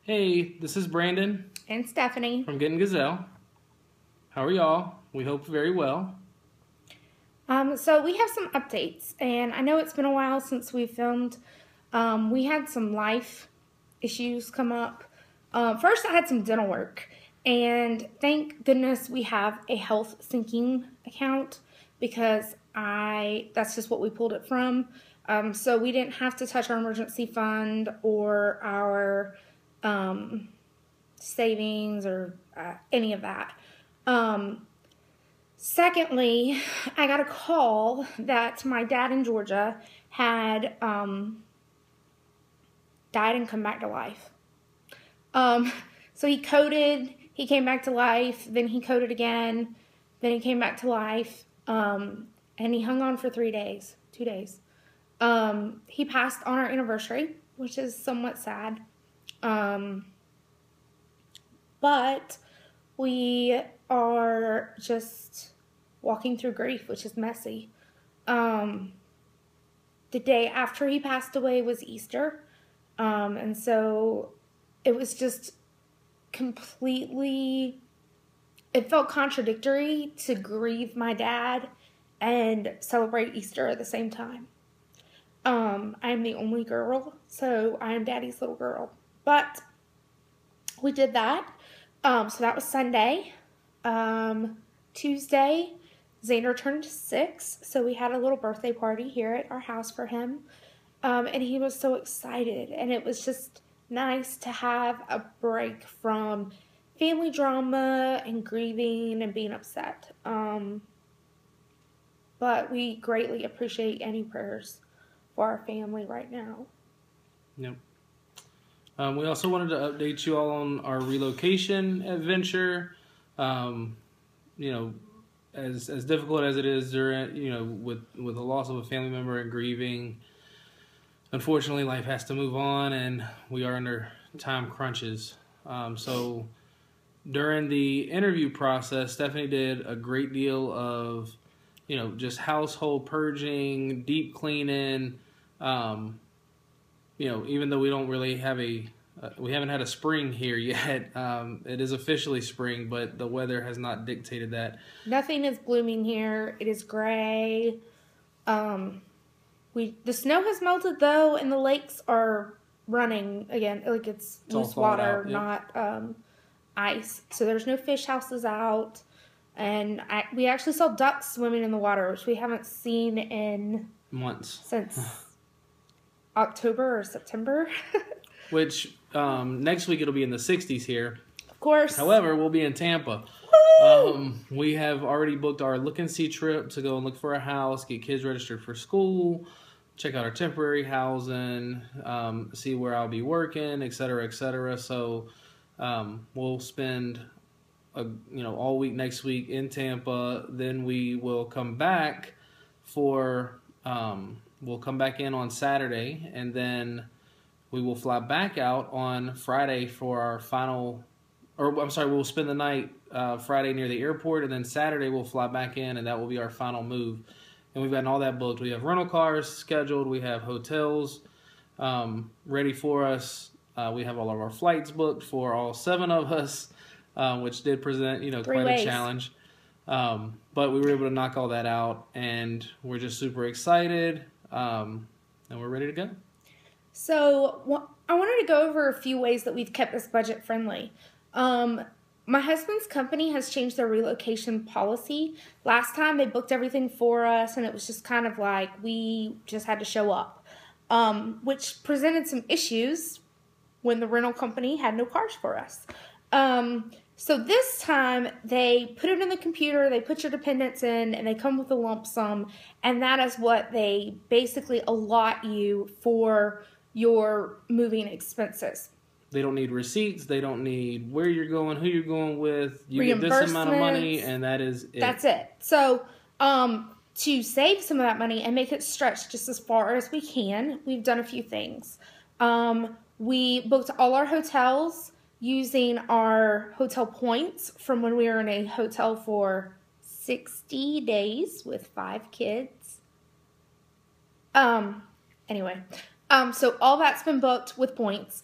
Hey, this is Brandon And Stephanie. from Getting Gazelle. How are y'all? We hope very well. So we have some updates, and I know it's been a while since we filmed. We had some life issues come up. First, I had some dental work, and thank goodness we have a health syncing account because that's just what we pulled it from. So we didn't have to touch our emergency fund or our savings or any of that. Secondly, I got a call that my dad in Georgia had died and come back to life. So he coded, he came back to life, then he coded again, then he came back to life, and he hung on for 2 days. He passed on our anniversary, which is somewhat sad. But we are just walking through grief, which is messy. The day after he passed away was Easter. And so it was just completely, it felt contradictory to grieve my dad and celebrate Easter at the same time. I am the only girl, so I am daddy's little girl. But we did that. So that was Sunday. Tuesday, Xander turned 6, so we had a little birthday party here at our house for him. And he was so excited, and it was just nice to have a break from family drama and grieving and being upset. But we greatly appreciate any prayers for our family right now. Yep. We also wanted to update you all on our relocation adventure. As difficult as it is during, with the loss of a family member and grieving, unfortunately, life has to move on, and we are under time crunches. So during the interview process, Stephanie did a great deal of, just household purging, deep cleaning. Even though we don't really have we haven't had a spring here yet. It is officially spring, but the weather has not dictated that. Nothing is blooming here. It is gray. The snow has melted though, and the lakes are running again. Like it's loose water, yep. Not ice. So there's no fish houses out, and we actually saw ducks swimming in the water, which we haven't seen in months since October or September. Which next week it'll be in the 60s here. Of course. However, we'll be in Tampa. We have already booked our look and see trip to go and look for a house, get kids registered for school, check out our temporary housing, see where I'll be working, et cetera, et cetera. So we'll spend all week next week in Tampa. Then we will come back we'll come back in on Saturday, and then we will fly back out on Friday for our we'll spend the night Friday near the airport, and then Saturday we'll fly back in, and that will be our final move. And we've gotten all that booked. We have rental cars scheduled. We have hotels ready for us. We have all of our flights booked for all 7 of us, which did present, quite a challenge. But we were able to knock all that out, and we're just super excited, and we're ready to go. So I wanted to go over a few ways that we've kept this budget friendly. My husband's company has changed their relocation policy. Last time they booked everything for us, and it was just kind of like we just had to show up, which presented some issues when the rental company had no cars for us. So this time they put it in the computer, they put your dependents in, and they come with a lump sum, and that is what they basically allot you for your moving expenses. They don't need receipts. They don't need where you're going, who you're going with. You get this amount of money, and that is it. That's it. So to save some of that money and make it stretch just as far as we can, we've done a few things. We booked all our hotels using our hotel points from when we were in a hotel for 60 days with 5 kids. Anyway, so all that's been booked with points.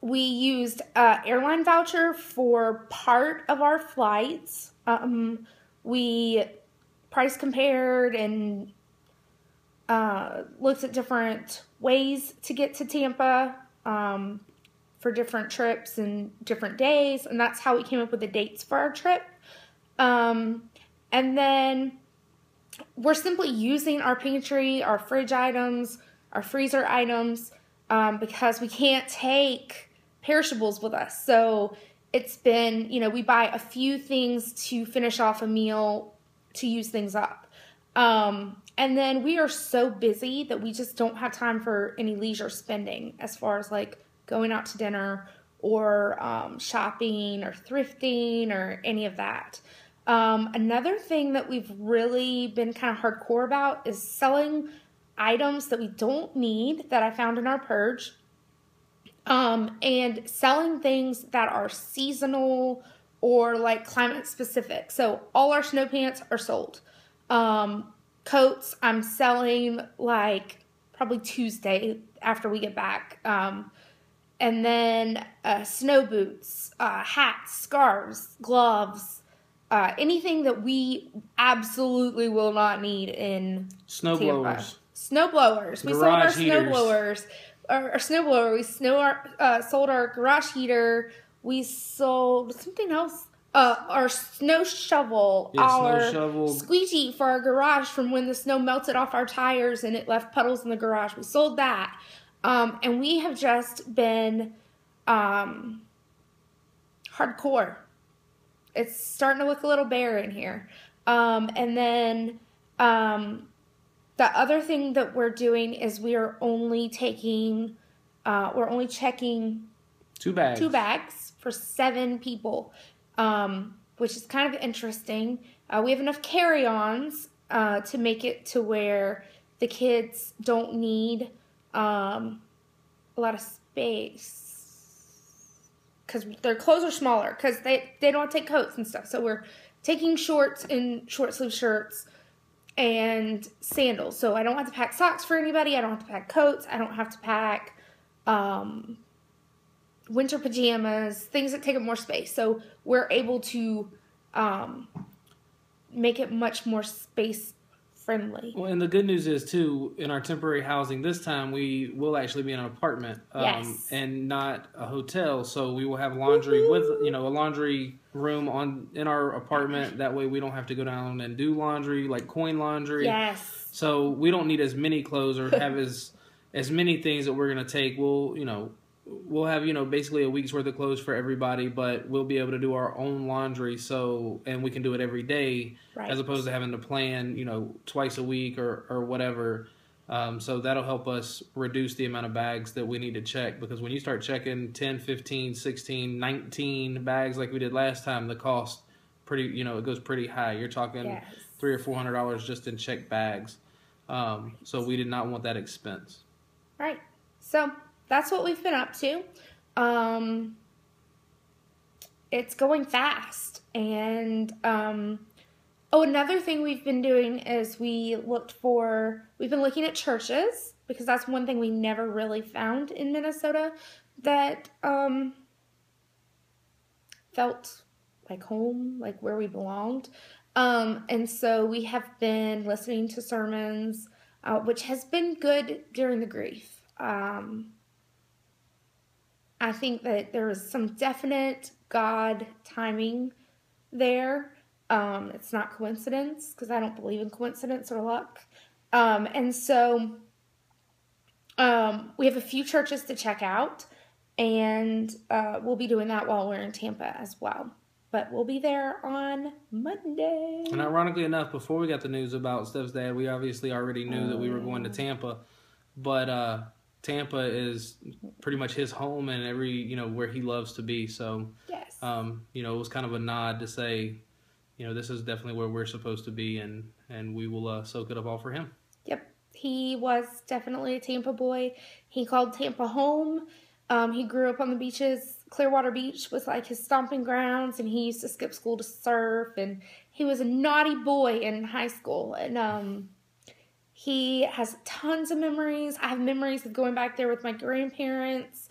We used an airline voucher for part of our flights. We price compared and looked at different ways to get to Tampa for different trips and different days, and that's how we came up with the dates for our trip. And then we're simply using our pantry, our fridge items, our freezer items, because we can't take perishables with us. So it's been, we buy a few things to finish off a meal to use things up. And then we are so busy that we just don't have time for any leisure spending as far as like going out to dinner or shopping or thrifting or any of that. Another thing that we've really been kind of hardcore about is selling items that we don't need that I found in our purge, and selling things that are seasonal or like climate specific. So all our snow pants are sold. Coats I'm selling like probably Tuesday after we get back. And then snow boots, hats, scarves, gloves, anything that we absolutely will not need in Snow Tampa. blowers. Snow blowers. We sold our snow blowers. Our snow blower. We sold our garage heater. We sold something else. Our snow shovel. Our squeegee for our garage from when the snow melted off our tires and it left puddles in the garage. We sold that. And we have just been hardcore. It's starting to look a little bare in here. And then the other thing that we're doing is we're only checking 2 bags for 7 people, which is kind of interesting. We have enough carry-ons to make it to where the kids don't need a lot of space because their clothes are smaller because they don't take coats and stuff. So we're taking shorts and short sleeve shirts and sandals. So I don't have to pack socks for anybody. I don't have to pack coats. I don't have to pack winter pajamas, things that take up more space. So we're able to make it much more space friendly. Well, and the good news is too, in our temporary housing this time, we will actually be in an apartment, and not a hotel. So we will have laundry with, a laundry room in our apartment. That way we don't have to go down and do laundry, like coin laundry. Yes. So we don't need as many clothes or have as many things that we're going to take. We'll have, basically a week's worth of clothes for everybody, but we'll be able to do our own laundry. And we can do it every day, right, as opposed to having to plan, twice a week or whatever. So that'll help us reduce the amount of bags that we need to check, because when you start checking 10, 15, 16, 19 bags like we did last time, the cost it goes pretty high. You're talking $300 or $400 just in checked bags. So we did not want that expense. Right. So that's what we've been up to. It's going fast. And, another thing we've been doing is we've been looking at churches, because that's one thing we never really found in Minnesota that, felt like home, like where we belonged. And so we have been listening to sermons, which has been good during the grief. I think that there was some definite God timing there. It's not coincidence, because I don't believe in coincidence or luck. And so we have a few churches to check out, and we'll be doing that while we're in Tampa as well. But we'll be there on Monday. And ironically enough, before we got the news about Steph's dad, we obviously already knew that we were going to Tampa. But Tampa is pretty much his home and where he loves to be. So, yes. It was kind of a nod to say, this is definitely where we're supposed to be, and we will soak it up all for him. Yep. He was definitely a Tampa boy. He called Tampa home. He grew up on the beaches. Clearwater Beach was like his stomping grounds, and he used to skip school to surf, and he was a naughty boy in high school. And he has tons of memories. I have memories of going back there with my grandparents.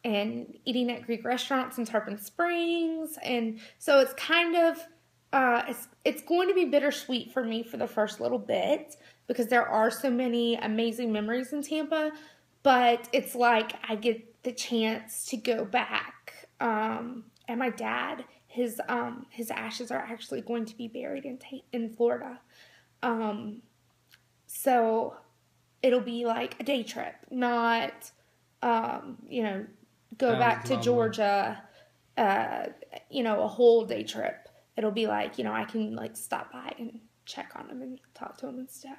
and eating at Greek restaurants in Tarpon Springs. And so it's kind of it's going to be bittersweet for me for the first little bit because there are so many amazing memories in Tampa, but it's like I get the chance to go back. And my dad, his ashes are actually going to be buried in Florida. So it'll be like a day trip, not go back to Georgia, a whole day trip. It'll be like, I can like stop by and check on him and talk to him and stuff.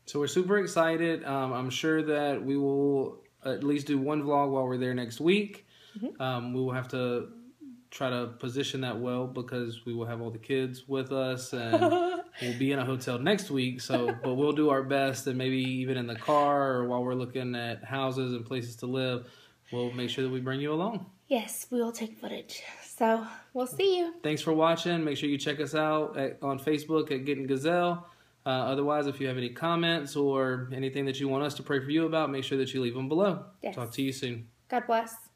So we're super excited. I'm sure that we will at least do one vlog while we're there next week. Mm-hmm. We will have to try to position that well because we will have all the kids with us and we'll be in a hotel next week. But we'll do our best, and maybe even in the car or while we're looking at houses and places to live, we'll make sure that we bring you along. Yes, we will take footage. So we'll see you. Thanks for watching. Make sure you check us out on Facebook at Getting Gazelle. Otherwise, if you have any comments or anything that you want us to pray for you about, make sure that you leave them below. Yes. Talk to you soon. God bless.